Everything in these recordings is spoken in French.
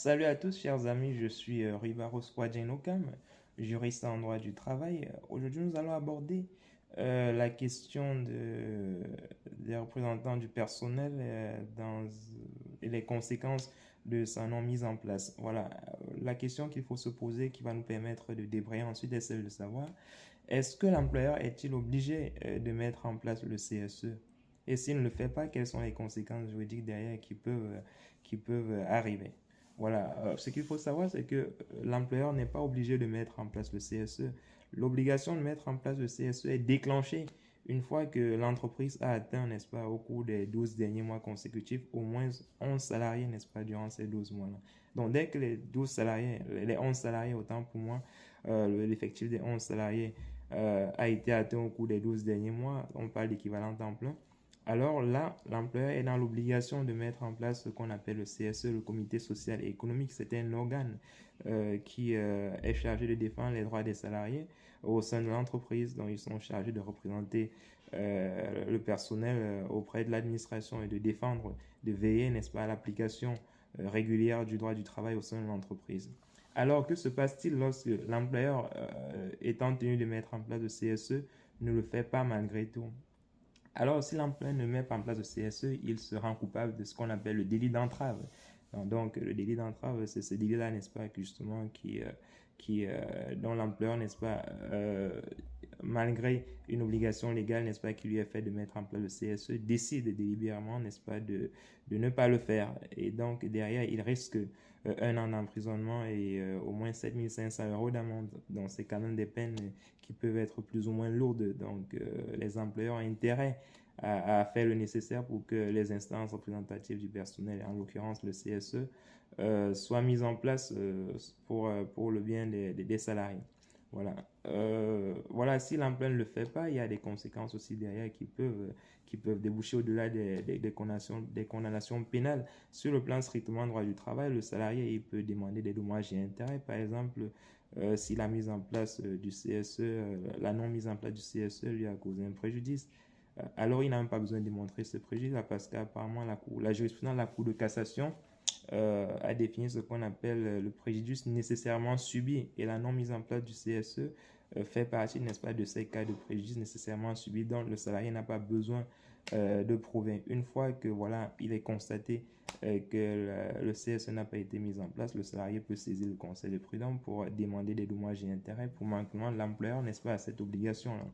Salut à tous, chers amis, je suis Rivaros Kwadjenokam, juriste en droit du travail. Aujourd'hui, nous allons aborder la question des représentants du personnel et les conséquences de sa non-mise en place. Voilà, la question qu'il faut se poser qui va nous permettre de débrayer ensuite est celle de savoir, est-ce que l'employeur est-il obligé de mettre en place le CSE? Et s'il ne le fait pas, quelles sont les conséquences juridiques derrière qui peuvent arriver? Voilà, ce qu'il faut savoir, c'est que l'employeur n'est pas obligé de mettre en place le CSE. L'obligation de mettre en place le CSE est déclenchée une fois que l'entreprise a atteint, n'est-ce pas, au cours des 12 derniers mois consécutifs, au moins 11 salariés, n'est-ce pas, durant ces 12 mois-là. Donc, dès que les 11 salariés, autant pour moi, l'effectif des 11 salariés a été atteint au cours des 12 derniers mois, on parle d'équivalent temps plein, alors là, l'employeur est dans l'obligation de mettre en place ce qu'on appelle le CSE, le comité social et économique. C'est un organe qui est chargé de défendre les droits des salariés au sein de l'entreprise. Donc, ils sont chargés de représenter le personnel auprès de l'administration et de défendre, de veiller, n'est-ce pas, à l'application régulière du droit du travail au sein de l'entreprise. Alors, que se passe-t-il lorsque l'employeur, étant tenu de mettre en place le CSE, ne le fait pas malgré tout? Alors, si l'employeur ne met pas en place le CSE, il se rend coupable de ce qu'on appelle le délit d'entrave. Donc, le délit d'entrave, c'est ce délit-là, n'est-ce pas, justement, dont l'employeur, n'est-ce pas, malgré une obligation légale, n'est-ce pas, qui lui est faite de mettre en place le CSE, décide délibérément, n'est-ce pas, de ne pas le faire. Et donc, derrière, il risque 1 an d'emprisonnement et au moins 7 500 € d'amende. Donc, c'est quand même des peines qui peuvent être plus ou moins lourdes. Donc, les employeurs ont intérêt à faire le nécessaire pour que les instances représentatives du personnel, en l'occurrence le CSE, soient mises en place pour le bien des salariés. Voilà. Voilà, si l'employeur ne le fait pas, il y a des conséquences aussi derrière qui peuvent déboucher au-delà des condamnations pénales. Sur le plan strictement droit du travail, le salarié il peut demander des dommages et intérêts. Par exemple, si la mise en place du CSE, la non mise en place du CSE lui a causé un préjudice, alors il n'a même pas besoin de démontrer ce préjudice parce qu'apparemment la jurisprudence de la Cour de cassation a défini ce qu'on appelle le préjudice nécessairement subi, et la non mise en place du CSE fait partie, n'est-ce pas, de ces cas de préjudice nécessairement subi dont le salarié n'a pas besoin de prouver. Une fois que voilà, il est constaté que le CSE n'a pas été mis en place, le salarié peut saisir le conseil de prud'homme pour demander des dommages et intérêts pour manquement de l'employeur, n'est-ce pas, à cette obligation-là.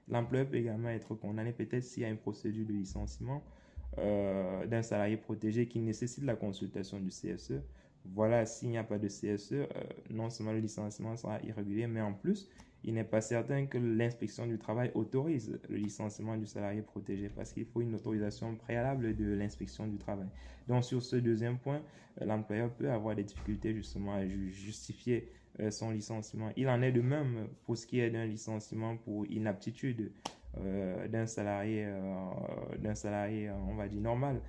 L'employeur peut également être condamné peut-être s'il y a une procédure de licenciement d'un salarié protégé qui nécessite la consultation du CSE. Voilà, s'il n'y a pas de CSE, non seulement le licenciement sera irrégulier, mais en plus, il n'est pas certain que l'inspection du travail autorise le licenciement du salarié protégé parce qu'il faut une autorisation préalable de l'inspection du travail. Donc, sur ce deuxième point, l'employeur peut avoir des difficultés justement à justifier son licenciement. Il en est de même pour ce qui est d'un licenciement pour inaptitude d'un salarié, on va dire, normal.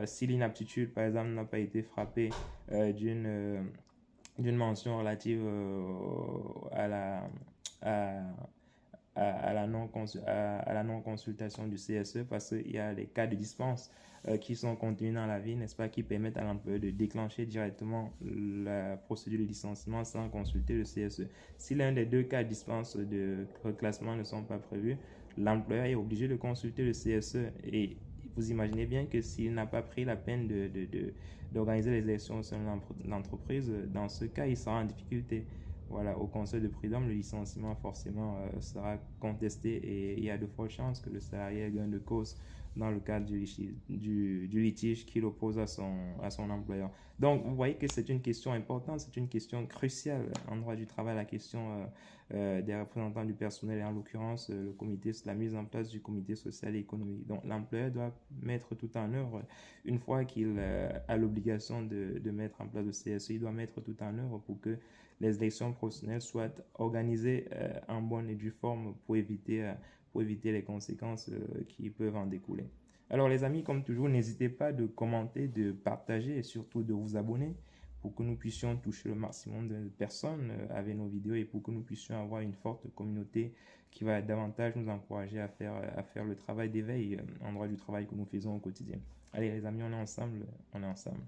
Si l'inaptitude, par exemple, n'a pas été frappée d'une mention relative à la, à, à la non-consultation du CSE, parce qu'il y a des cas de dispense qui sont contenus dans l'avis, n'est-ce pas, qui permettent à l'employeur de déclencher directement la procédure de licenciement sans consulter le CSE. Si l'un des deux cas de dispense de reclassement ne sont pas prévus, l'employeur est obligé de consulter le CSE, et vous imaginez bien que s'il n'a pas pris la peine d'organiser les élections au sein de l'entreprise, dans ce cas, il sera en difficulté. Voilà, au conseil de prud'homme, le licenciement forcément sera contesté et il y a de fortes chances que le salarié ait gain de cause dans le cadre du litige qu'il oppose à son employeur. Donc, vous voyez que c'est une question importante, c'est une question cruciale en droit du travail, la question des représentants du personnel et en l'occurrence la mise en place du comité social et économique. Donc, l'employeur doit mettre tout en œuvre, une fois qu'il a l'obligation de mettre en place le CSE, il doit mettre tout en œuvre pour que les élections professionnelles soient organisées en bonne et due forme pour éviter les conséquences qui peuvent en découler. Alors les amis, comme toujours, n'hésitez pas de commenter, de partager et surtout de vous abonner pour que nous puissions toucher le maximum de personnes avec nos vidéos et pour que nous puissions avoir une forte communauté qui va davantage nous encourager à faire le travail d'éveil en droit du travail que nous faisons au quotidien. Allez les amis, on est ensemble, on est ensemble.